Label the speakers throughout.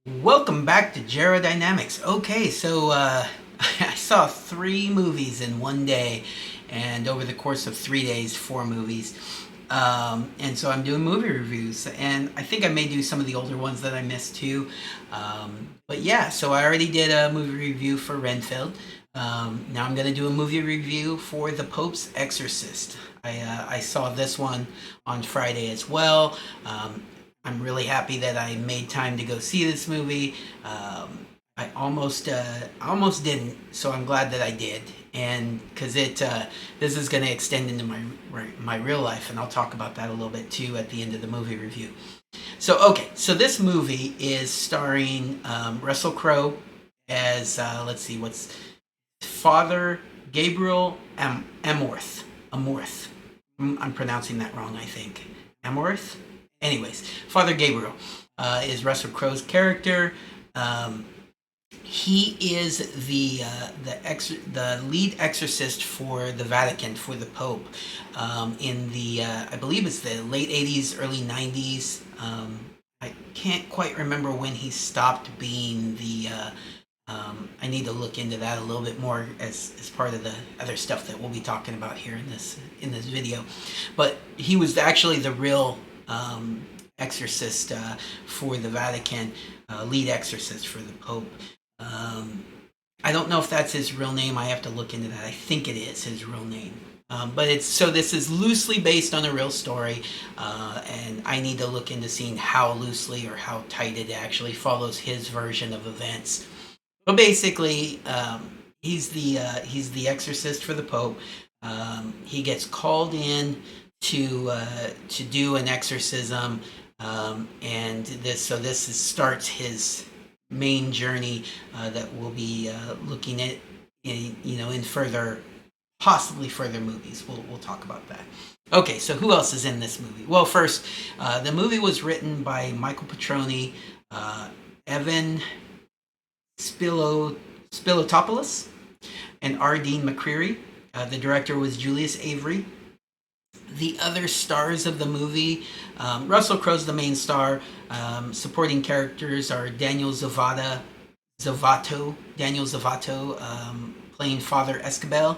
Speaker 1: Welcome back to Dynamics. Okay, so I saw three movies in one day, and over the course of 3 days, four movies. And so I'm doing movie reviews, and I think I may do some of the older ones that I missed too. But yeah, so I already did a movie review for Renfield. Now I'm going to do a movie review for The Pope's Exorcist. I saw this one on Friday as well. I'm really happy that I made time to go see this movie. I almost didn't, so I'm glad that I did, and because this is going to extend into my real life, and I'll talk about that a little bit too at the end of the movie review. So this movie is starring Russell Crowe as let's see, what's Father Gabriel Amorth. Amorth. I'm pronouncing that wrong, I think. Amorth. Anyways, Father Gabriel is Russell Crowe's character. He is the lead exorcist for the Vatican, for the Pope, in the I believe it's the late '80s, early '90s. I can't quite remember when he stopped being the. I need to look into that a little bit more as part of the other stuff that we'll be talking about here in this video. But he was actually the real exorcist for the Vatican, lead exorcist for the Pope. I don't know if that's his real name. I have to look into that. I think it is his real name. But this is loosely based on a real story, and I need to look into seeing how loosely or how tight it actually follows his version of events. But basically, he's the exorcist for the Pope. He gets called in to do an exorcism, and this starts his main journey that we'll be looking at in possibly further movies. We'll talk about that. Okay, so who else is in this movie? Well, first, the movie was written by Michael Petroni, Evan Spilotopoulos, and R. Dean McCreary. The director was Julius Avery. The other stars of the movie, Russell Crowe's the main star. Supporting characters are Daniel Daniel Zavato, playing Father Escabel,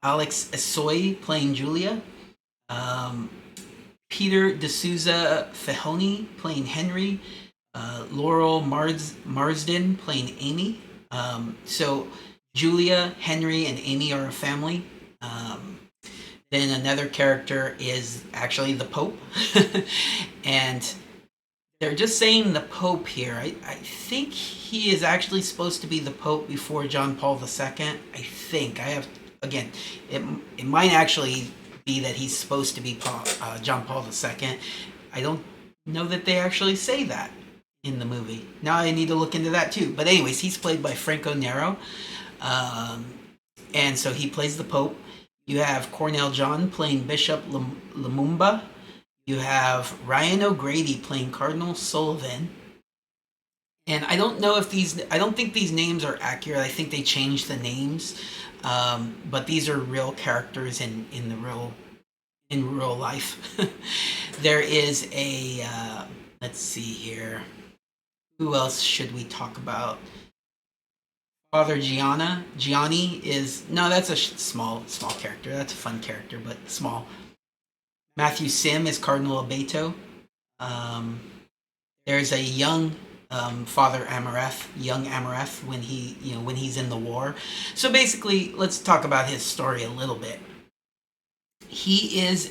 Speaker 1: Alex Essoy playing Julia, Peter D'Souza Fehoni playing Henry, Laurel Marsden playing Amy. So Julia, Henry, and Amy are a family. Then another character is actually the Pope. And they're just saying the Pope here. I think he is actually supposed to be the Pope before John Paul II. I think. Again, it might actually be that he's supposed to be John Paul II. I don't know that they actually say that in the movie. Now I need to look into that too. But anyways, he's played by Franco Nero. And so he plays the Pope. You have Cornell John playing Bishop Lumumba. You have Ryan O'Grady playing Cardinal Sullivan. And I don't think these names are accurate. I think they changed the names. But these are real characters in real life. There is let's see here. Who else should we talk about? Father Gianni that's a small character. That's a fun character, but small. Matthew Sim is Cardinal Abeto. There's a young Father young Amareth when he's in the war. So basically, let's talk about his story a little bit. He is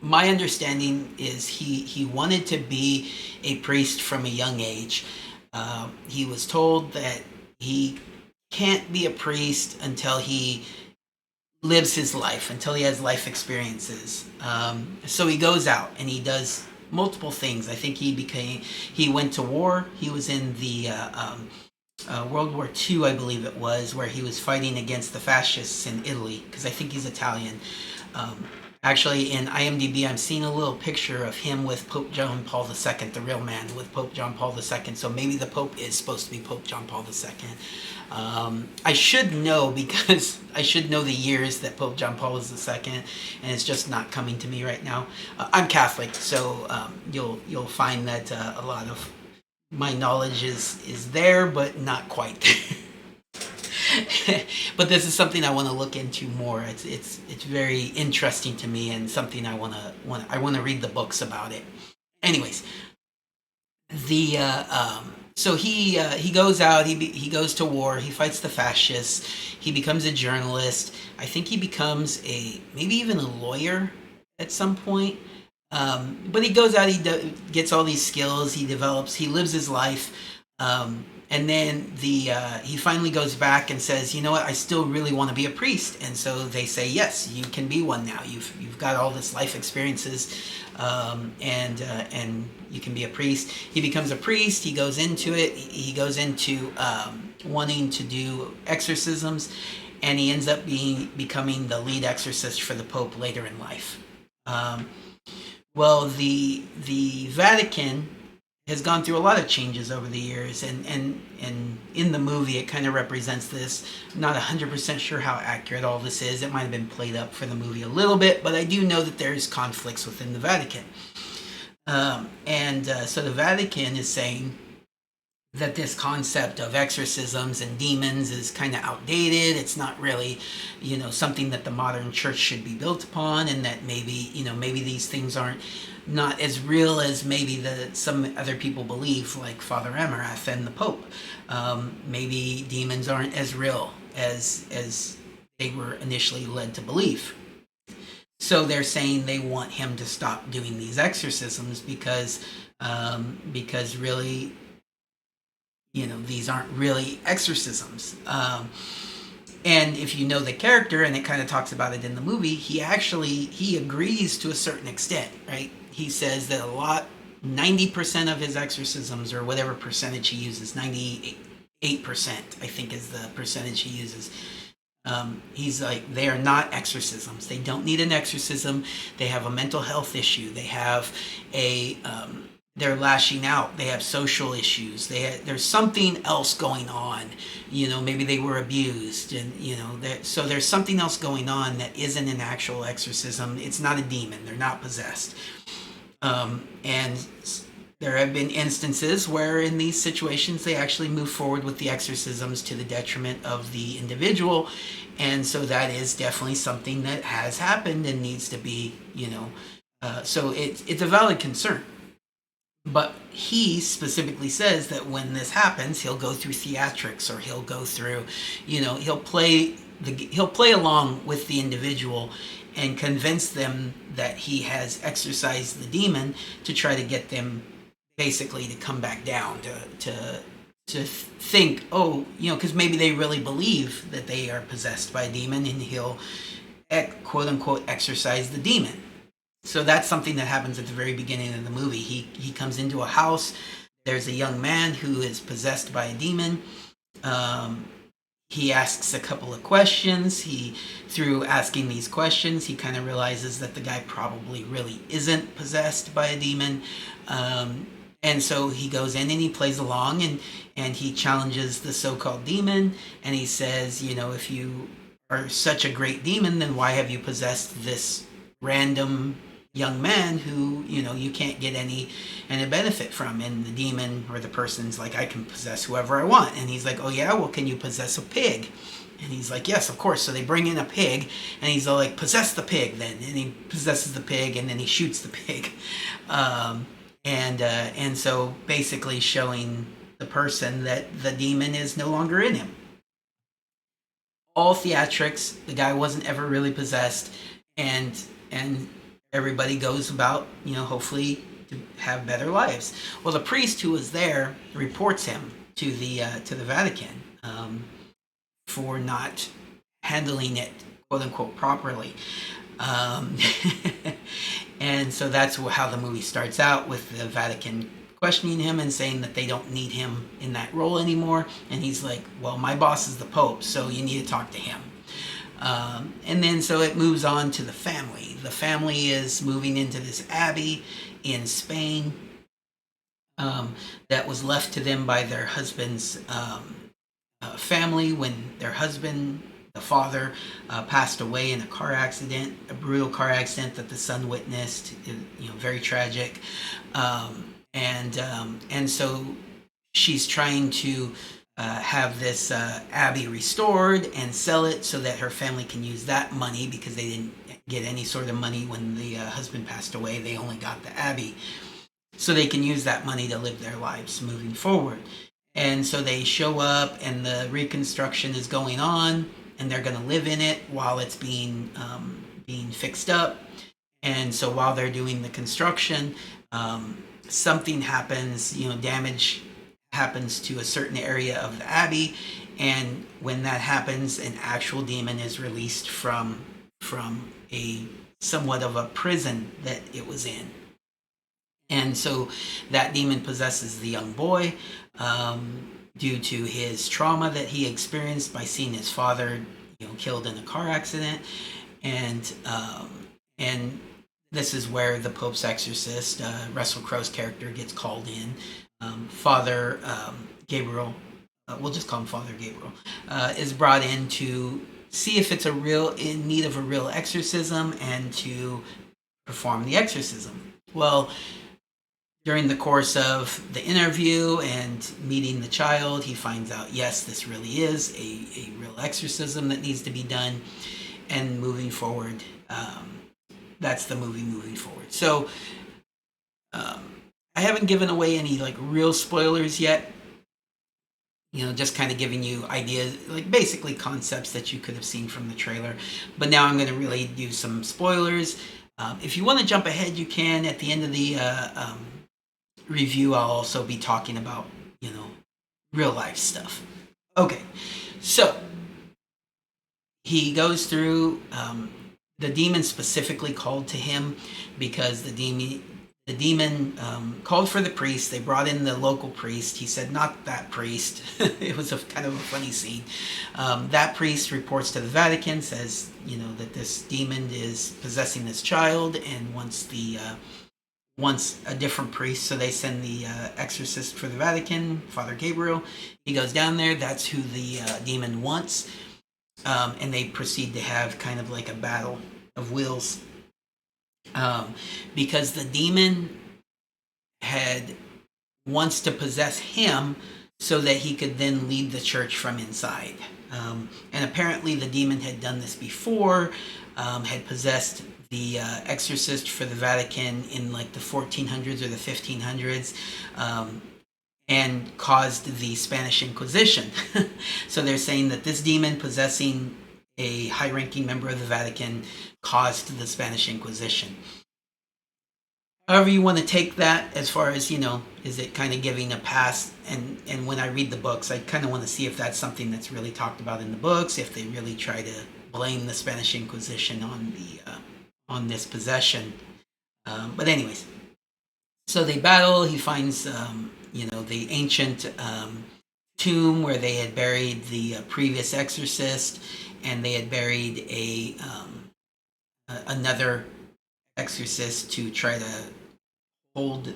Speaker 1: my understanding is he wanted to be a priest from a young age. He was told that he can't be a priest until he lives his life, until he has life experiences. So he goes out and he does multiple things. I think he went to war. He was in the World War II, I believe it was, where he was fighting against the fascists in Italy, because I think he's Italian. Actually, in IMDb, I'm seeing a little picture of him with Pope John Paul II, the real man with Pope John Paul II. So maybe the Pope is supposed to be Pope John Paul II. I should know because I should know the years that Pope John Paul was II, and it's just not coming to me right now. I'm Catholic, so you'll find that a lot of my knowledge is there, but not quite there. But this is something I want to look into more. It's very interesting to me, and something I want to read the books about it. Anyways, the so he goes out. He goes to war. He fights the fascists. He becomes a journalist. I think he becomes maybe even a lawyer at some point. But he goes out. Gets all these skills. He develops. He lives his life. And then he finally goes back and says, you know what, I still really want to be a priest. And so they say, yes, you can be one now. You've got all this life experiences, and you can be a priest. He becomes a priest. He goes into it. He goes into wanting to do exorcisms, and he ends up becoming the lead exorcist for the Pope later in life. Well, the Vatican has gone through a lot of changes over the years, and in the movie it kind of represents this. I'm not 100% sure how accurate all this is. It might have been played up for the movie a little bit, but I do know that there's conflicts within the Vatican. So the Vatican is saying that this concept of exorcisms and demons is kind of outdated. It's not really, something that the modern church should be built upon, and that maybe these things aren't not as real as maybe some other people believe, like Father Emerath and the Pope. Maybe demons aren't as real as they were initially led to believe. So they're saying they want him to stop doing these exorcisms because really, these aren't really exorcisms. And if you know the character, and it kind of talks about it in the movie, he agrees to a certain extent, right? He says that 90% of his exorcisms, or whatever percentage he uses, 98%, I think is the percentage he uses. He's like, they are not exorcisms. They don't need an exorcism. They have a mental health issue. They have they're lashing out. They have social issues. There's something else going on. Maybe they were abused, and so there's something else going on that isn't an actual exorcism. It's not a demon. They're not possessed. And there have been instances where in these situations they actually move forward with the exorcisms to the detriment of the individual, and so that is definitely something that has happened and needs to be, so it's a valid concern. But he specifically says that when this happens, he'll go through theatrics, or he'll go through, he'll play along with the individual and convince them that he has exorcised the demon to try to get them basically to come back down, to think, because maybe they really believe that they are possessed by a demon, and he'll quote unquote exorcise the demon. So that's something that happens at the very beginning of the movie. He comes into a house. There's a young man who is possessed by a demon. He asks a couple of questions. Through asking these questions, he kind of realizes that the guy probably really isn't possessed by a demon. And so he goes in and he plays along, and he challenges the so-called demon. And he says, if you are such a great demon, then why have you possessed this random young man who you can't get any benefit from? And the demon, or the person's like, I can possess whoever I want. And he's like, oh yeah, well, can you possess a pig? And he's like, yes, of course. So they bring in a pig, and he's all like, possess the pig then. And he possesses the pig, and then he shoots the pig. And so basically showing the person that the demon is no longer in him. All theatrics. The guy wasn't ever really possessed, and everybody goes about, hopefully to have better lives. Well, the priest who was there reports him to the Vatican for not handling it, quote unquote, properly. And so that's how the movie starts out, with the Vatican questioning him and saying that they don't need him in that role anymore. And he's like, well, my boss is the Pope, so you need to talk to him. And then so it moves on to the family. The family is moving into this abbey in Spain, that was left to them by their husband's family when their husband, the father, passed away in a car accident, a brutal car accident that the son witnessed. Very tragic. And so she's trying to have this abbey restored and sell it so that her family can use that money, because they didn't get any sort of money when the husband passed away. They only got the abbey, so they can use that money to live their lives moving forward. And so they show up, and the reconstruction is going on, and they're going to live in it while it's being fixed up. And so while they're doing the construction, something happens. Damage happens to a certain area of the abbey, and when that happens, an actual demon is released from a somewhat of a prison that it was in. And so that demon possesses the young boy, due to his trauma that he experienced by seeing his father, killed in a car accident. And this is where the Pope's exorcist, Russell Crowe's character, gets called in. Father Gabriel, we'll just call him Father Gabriel, is brought in to see if it's in need of a real exorcism, and to perform the exorcism. Well, during the course of the interview and meeting the child, he finds out, yes, this really is a real exorcism that needs to be done. And moving forward, that's the movie moving forward. So I haven't given away any real spoilers yet. Just kind of giving you ideas, basically concepts that you could have seen from the trailer. But now I'm going to really do some spoilers. If you want to jump ahead, you can. At the end of the review, I'll also be talking about, real life stuff. Okay, so he goes through, the demon specifically called to him because the demon called for the priest. They brought in the local priest. He said, not that priest. It was kind of a funny scene. That priest reports to the Vatican, says, that this demon is possessing this child, and wants a different priest. So they send the exorcist for the Vatican, Father Gabriel. He goes down there. That's who the demon wants. And they proceed to have kind of like a battle of wills. Because the demon wants to possess him so that he could then lead the church from inside. And apparently the demon had done this before, had possessed the exorcist for the Vatican in the 1400s or the 1500s, and caused the Spanish Inquisition. So they're saying that this demon possessing a high-ranking member of the Vatican caused the Spanish Inquisition. However you want to take that, as far as, is it kind of giving a pass? And when I read the books, I kind of want to see if that's something that's really talked about in the books, if they really try to blame the Spanish Inquisition on this possession. But anyways, so they battle. He finds, the ancient tomb where they had buried the previous exorcist, and they had buried another exorcist to try to hold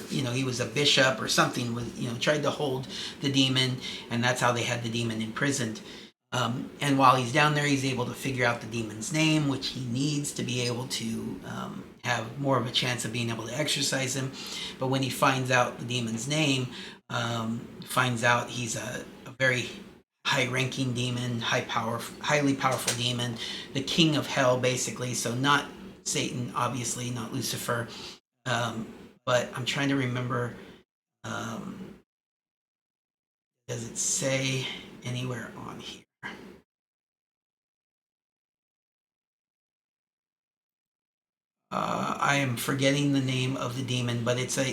Speaker 1: he was a bishop or something, tried to hold the demon, and that's how they had the demon imprisoned. And while he's down there, he's able to figure out the demon's name, which he needs to be able to have more of a chance of being able to exorcise him. But when he finds out the demon's name, finds out he's a very high-ranking demon, highly powerful demon, the king of hell, basically. So not Satan, obviously, not Lucifer. But I'm trying to remember, does it say anywhere on here? I am forgetting the name of the demon, but it's a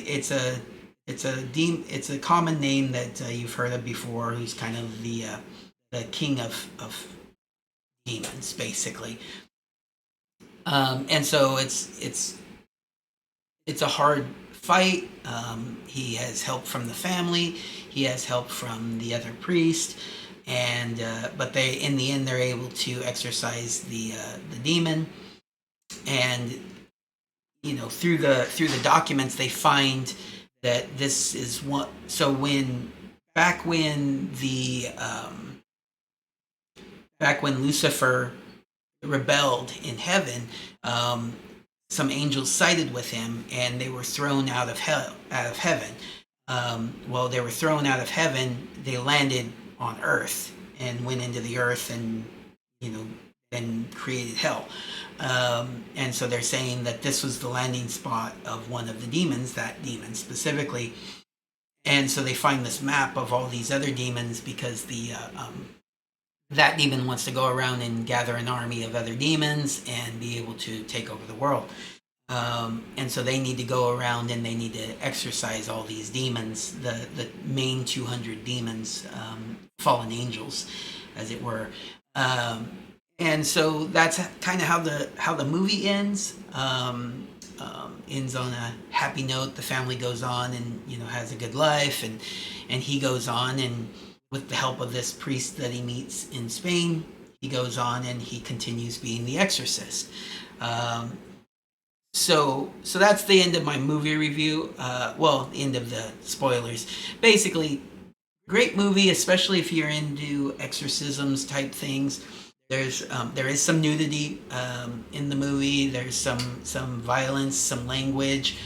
Speaker 1: common name that you've heard of before. Who's kind of the king of demons, basically. And so it's a hard fight. He has help from the family. He has help from the other priest. and but they in the end they're able to exorcise the demon, and through the documents they find that this is one. So when back when the back when Lucifer rebelled in heaven, um, some angels sided with him, and they were thrown out of heaven. Well, they were thrown out of heaven. They landed on Earth and went into the Earth, and you know, then created hell. And so they're saying that this was the landing spot of one of the demons, that demon specifically. And so they find this map of all these other demons because the that demon wants to go around and gather an army of other demons and be able to take over the world. And so they need to go around and they need to exorcise all these demons, the main 200 demons, fallen angels, as it were. And so that's kind of how the movie ends. Ends on a happy note. The family goes on and has a good life, and he goes on, and with the help of this priest that he meets in Spain, he goes on and he continues being the exorcist. So that's the end of my movie review. Well, the end of the spoilers. Basically, great movie, especially if you're into exorcisms type things. There is some nudity in the movie. There's some violence, some language.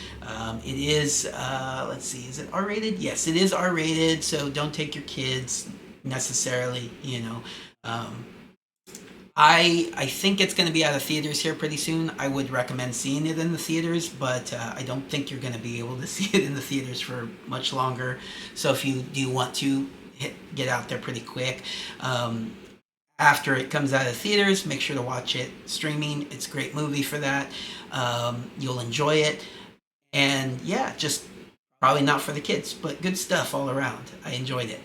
Speaker 1: It is let's see, is it R-rated? Yes, it is R-rated. So don't take your kids necessarily. I think it's going to be out of theaters here pretty soon. I would recommend seeing it in the theaters, but I don't think you're going to be able to see it in the theaters for much longer. So if you do want to get out there pretty quick, after it comes out of theaters, make sure to watch it streaming. It's a great movie for that. You'll enjoy it. And yeah, just probably not for the kids, but good stuff all around. I enjoyed it.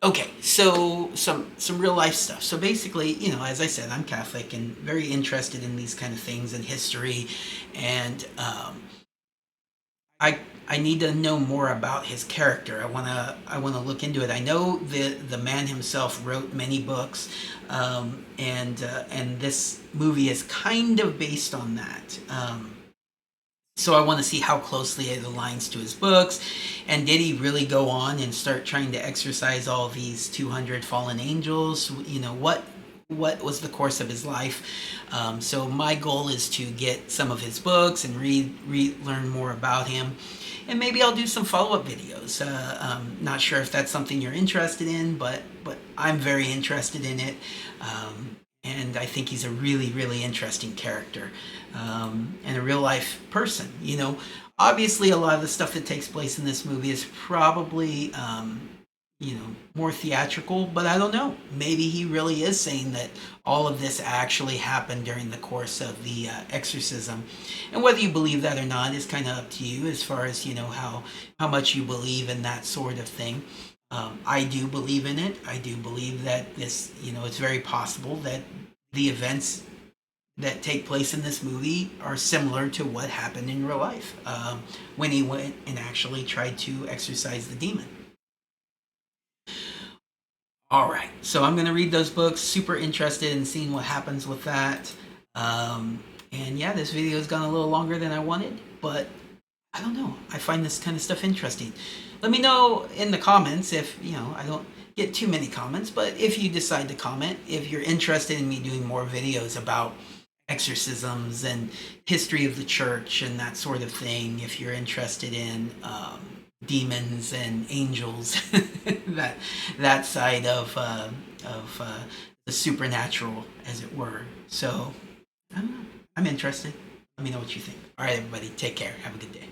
Speaker 1: Okay, so some real life stuff. So basically, as I said, I'm Catholic and very interested in these kind of things and history, and I need to know more about his character. I wanna look into it. I know the man himself wrote many books, and this movie is kind of based on that. So I want to see how closely it aligns to his books, and did he really go on and start trying to exorcise all these 200 fallen angels? What was the course of his life? So my goal is to get some of his books and learn more about him, and maybe I'll do some follow-up videos. Not sure if that's something you're interested in, but I'm very interested in it. And I think he's a really, really interesting character, and a real life person. Obviously, a lot of the stuff that takes place in this movie is probably, more theatrical, but I don't know. Maybe he really is saying that all of this actually happened during the course of the exorcism. And whether you believe that or not is kind of up to you, as far as, how much you believe in that sort of thing. I do believe in it. I do believe that this, it's very possible that the events that take place in this movie are similar to what happened in real life, when he went and actually tried to exorcise the demon. All right, so I'm going to read those books. Super interested in seeing what happens with that. And yeah, this video has gone a little longer than I wanted, but I don't know. I find this kind of stuff interesting. Let me know in the comments if, I don't get too many comments, but if you decide to comment, if you're interested in me doing more videos about exorcisms and history of the church and that sort of thing, if you're interested in demons and angels, that side of the supernatural, as it were. So, I don't know. I'm interested. Let me know what you think. All right, everybody, take care. Have a good day.